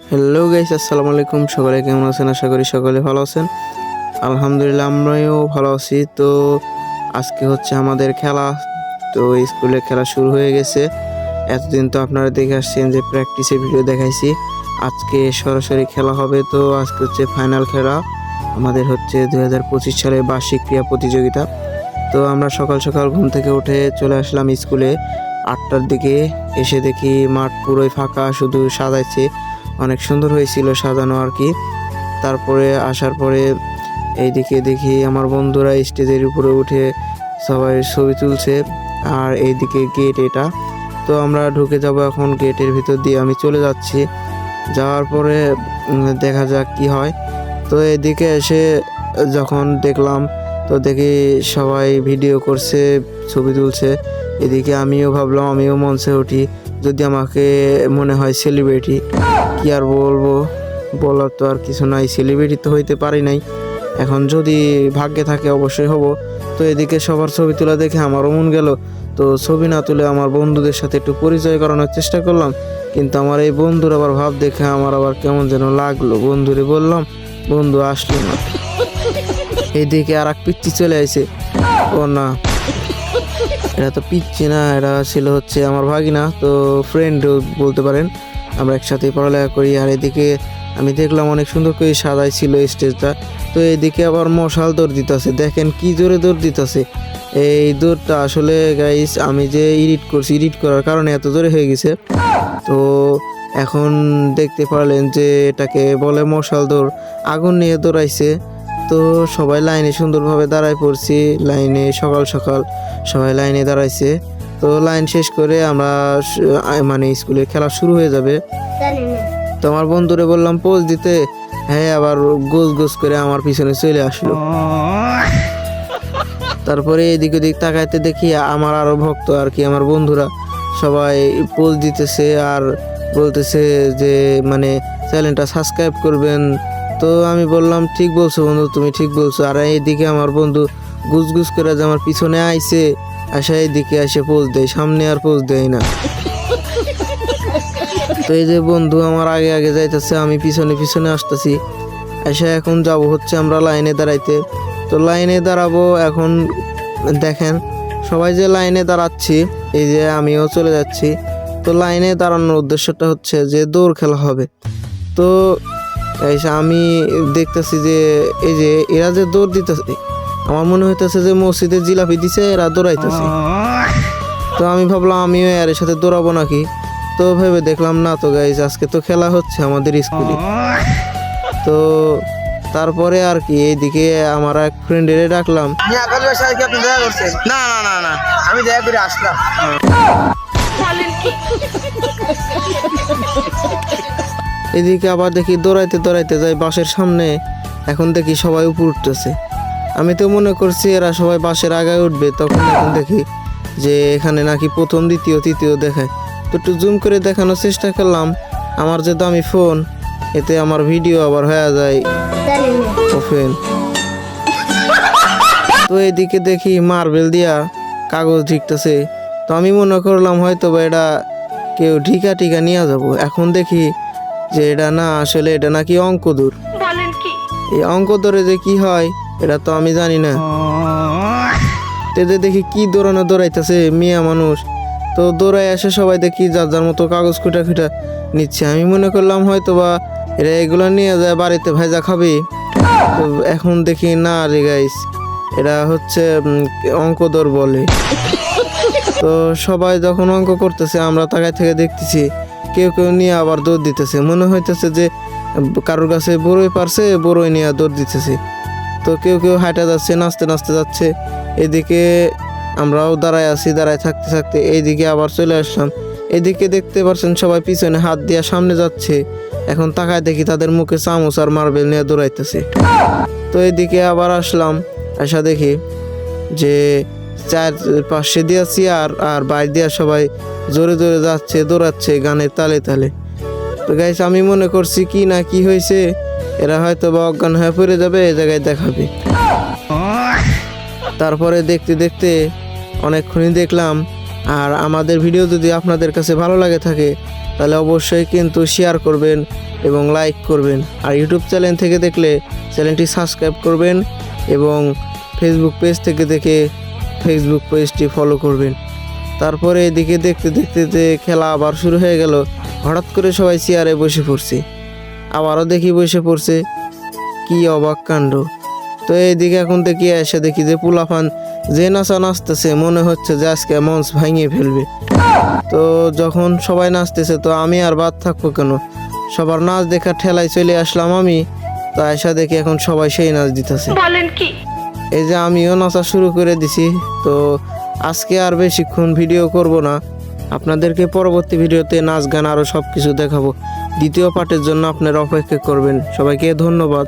Hello guys, আসসালামু আলাইকুম। সকলে কেমন আছেন? আশা করি সকলে ভালো আছেন। আলহামদুলিল্লাহ, আমরাও ভালো আছি। তো আজকে হচ্ছে আমাদের খেলা। তো স্কুলে খেলা শুরু হয়ে গেছে। এতদিন তো আপনারা দেখে আসছেন যে প্র্যাকটিসের ভিডিও দেখাইছি। আজকে সরাসরি খেলা হবে। তো আজকে হচ্ছে ফাইনাল খেলা। আমাদের হচ্ছে 2025 সালের বার্ষিক ক্রীড়া প্রতিযোগিতা। তো আমরা সকাল সকাল ঘুম থেকে উঠে চলে আসলাম স্কুলে 8টার দিকে। এসে দেখি মাঠ পুরোই ফাঁকা, শুধু সাজাইছে। অনেক সুন্দর হয়েছিল সাজানো আর কি। তারপরে আসার পরে এইদিকে দেখি আমার বন্ধুরা স্টেজের উপরে উঠে সবাই ছবি তুলছে। আর এইদিকে গেট এটা। তো আমরা ঢুকে যাব এখন। গেটের ভিতর দিয়ে আমি চলে যাচ্ছি। যাওয়ার পরে দেখা যাক কি হয়। তো এদিকে এসে যখন দেখলাম, তো দেখি সবাই ভিডিও করছে, ছবি তুলছে। এদিকে আমিও ভাবলাম আমিও মঞ্চে উঠি, যদি আমাকে মনে হয় সেলিব্রিটি। কি আর বলবো, বলার তো আর কিছু নাই। সেলিব্রিটি তো হইতে পারি নাই, এখন যদি ভাগ্যে থাকে অবশ্যই হব। তো এদিকে সবার ছবি তোলা দেখে আমারও মন গেল। তো ছবি না তুলে আমার বন্ধুদের সাথে একটু পরিচয় করানোর চেষ্টা করলাম, কিন্তু আমার এই বন্ধুর আবার ভাব দেখে আমার আবার কেমন যেন লাগলো। বন্ধুরে বললাম, বন্ধু আসলো না। এইদিকে আর এক পিচ্ছি চলে আসে। ও না, এটা তো পিচ্ছি না, এটা ছিল হচ্ছে আমার ভাগিনা। তো ফ্রেন্ড বলতে পারেন, আমরা একসাথে পড়ালেখা করি। আর এদিকে আমি দেখলাম অনেক সুন্দর করে সাজাই ছিল স্টেজটা। তো এদিকে আবার মশাল দৌড় দিতেছে, দেখেন কি জোরে দৌড় দিতেছে। এই দৌড়টা আসলে গাইস আমি যে এডিট করছি, এডিট করার কারণে এত জোরে হয়ে গেছে। তো এখন দেখতে পারলেন যে এটাকে বলে মশাল দৌড়। আগুন নিয়ে দৌড়াইছে। তো সবাই লাইনে সুন্দরভাবে দাঁড়ায় পড়ছি, লাইনে সকাল সকাল সবাই লাইনে দাঁড়াইছে। তো লাইন শেষ করে আমরা মানে স্কুলের খেলা শুরু হয়ে যাবে। তো আমার বন্ধুরে বললাম পোজ দিতে, হ্যাঁ আবার গোছ গোছ করে আমার পিছনে চলে আসলো। তারপরে এদিক ওদিক তাকাইতে দেখি আমার আরো ভক্ত আর কি, আমার বন্ধুরা সবাই পোজ দিতেছে আর বলতেছে যে মানে চ্যানেলটা সাবস্ক্রাইব করবেন। তো আমি বললাম ঠিক বলছো বন্ধু, তুমি ঠিক বলছো। আর এইদিকে আমার বন্ধু গুজ গুজ করে যে আমার পিছনে আইছে, আসা এইদিকে এসে পোজ দেয়, সামনে আর পোজ দেয় না। তো এই যে বন্ধু আমার আগে আগে যাইতেছে, আমি পিছনে পিছনে আসতেছি। এসে এখন যাব হচ্ছে আমরা লাইনে দাঁড়াইতে। তো লাইনে দাঁড়াবো এখন। দেখেন সবাই যে লাইনে দাঁড়াচ্ছি, এই যে আমিও চলে যাচ্ছি। তো লাইনে দাঁড়ানোর উদ্দেশ্যটা হচ্ছে যে দৌড় খেলা হবে। তো আমি দেখতেছি যে এই যে এরা যে দৌড় দিতেছে, আমার মনে হইতেছে যে মসজিদে জিলাপি দিছে, এরা দৌড়াইতেছে। তো আমি ভাবলাম আমিও এর সাথে দৌড়াবো নাকি। তো ভেবে দেখলাম না তো গাইজ, আজকে তো খেলা হচ্ছে আমাদের স্কুলে। তো তারপরে আর কি এইদিকে আমার এক ফ্রেন্ডের ডাকলাম। না না না না, আমি দেখা করে আসলাম। এদিকে আবার দেখি দৌড়াইতে দৌড়াইতে যাই বাসের সামনে। এখন দেখি সবাই উপর উঠতেছে। আমি তো মনে করছি এরা সবাই বাসের আগায় উঠবে, তখন এখন দেখি যে এখানে নাকি প্রথম দ্বিতীয় তৃতীয় দেখায়। তো একটু জুম করে দেখানোর চেষ্টা করলাম। আমার যে দামি ফোন, এতে আমার ভিডিও আবার হয়ে যায় ওপেন। তো এদিকে দেখি মার্বেল দিয়া কাগজ ঢিকতেছে। তো আমি মনে করলাম হয়তো বা এটা কেউ ঢিকা টিকা নিয়ে যাবো। এখন দেখি যে এটা না, আসলে এটা নাকি অঙ্ক দৌড়। এই অঙ্ক দৌড়ে যে কি হয় এটা তো আমি জানি না। এতে দেখি কি দৌড়ানো দৌড়াইতেছে মেয়ে মানুষ। তো দৌড়াই আসে সবাই দেখি যার যার মতো কাগজ খুঁটা খুঁটা নিচ্ছে। আমি মনে করলাম হয়তো বা এরা এগুলো নিয়ে যায় বাড়িতে ভাজা খাবে। তো এখন দেখি না রে গাইস, এরা হচ্ছে অঙ্ক দৌড় বলে। তো সবাই যখন অঙ্ক করতেছে আমরা তাকাই থেকে দেখতেছি কেউ কেউ নিয়ে আবার দৌড় দিতেছে। মনে হইতেছে যে কারোর কাছে বড়ই পারছে, বড়ই নিয়ে দৌড় দিতেছে। তো কেউ কেউ হাঁটা যাচ্ছে, নাচতে নাচতে যাচ্ছে। এদিকে আমরাও দাঁড়ায় আছি, দাঁড়ায় থাকতে থাকতে এইদিকে আবার চলে আসলাম। এদিকে দেখতে পাচ্ছেন সবাই পিছনে হাত দিয়ে সামনে যাচ্ছে। এখন তাকায় দেখি তাদের মুখে চামচ আর মার্বেল নিয়ে দৌড়াইতেছে। তো এদিকে আবার আসলাম, আসা দেখি যে চার পাশে দিয়া চেয়ার আর বাইরে দিয়া সবাই জোরে জোরে যাচ্ছে, দৌড়াচ্ছে গানের তালে তালে। তো গাইস আমি মনে করছি কি না কি হয়েছে, এরা হয়তো বা অজ্ঞান হয়ে পড়ে যাবে, এই জায়গায় দেখাবে। তারপরে দেখতে দেখতে অনেকক্ষণই দেখলাম। আর আমাদের ভিডিও যদি আপনাদের কাছে ভালো লাগে থাকে তাহলে অবশ্যই কিন্তু শেয়ার করবেন এবং লাইক করবেন। আর ইউটিউব চ্যানেল থেকে দেখলে চ্যানেলটি সাবস্ক্রাইব করবেন এবং ফেসবুক পেজ থেকে দেখে ফেসবুক পেজটি ফলো করবেন। তারপরে এদিকে দেখতে দেখতে যে খেলা আবার শুরু হয়ে গেল, হঠাৎ করে সবাই চেয়ারে বসে পড়ছে, আবারও দেখি বসে পড়ছে, কি অবাক কাণ্ড। তো এইদিকে এখন দেখি এসে দেখি যে পোলাপান যে নাচা নাচতেছে, মনে হচ্ছে যে আজকে মঞ্চ ভাঙিয়ে ফেলবে। তো যখন সবাই নাচতেছে তো আমি আর বাদ থাকবো কেন, সবার নাচ দেখা ঠেলায় চলে আসলাম আমি। তো আয়সা দেখি এখন সবাই সেই নাচ দিতেছে, বলেন কি? এই যে আমিও নাচা শুরু করে দিছি। তো আজকে আর বেশিক্ষণ ভিডিও করব না, আপনাদেরকে পরবর্তী ভিডিওতে নাচ গান আরও সব কিছু দেখাবো। দ্বিতীয় পার্টের জন্য আপনারা অপেক্ষা করবেন। সবাইকে ধন্যবাদ।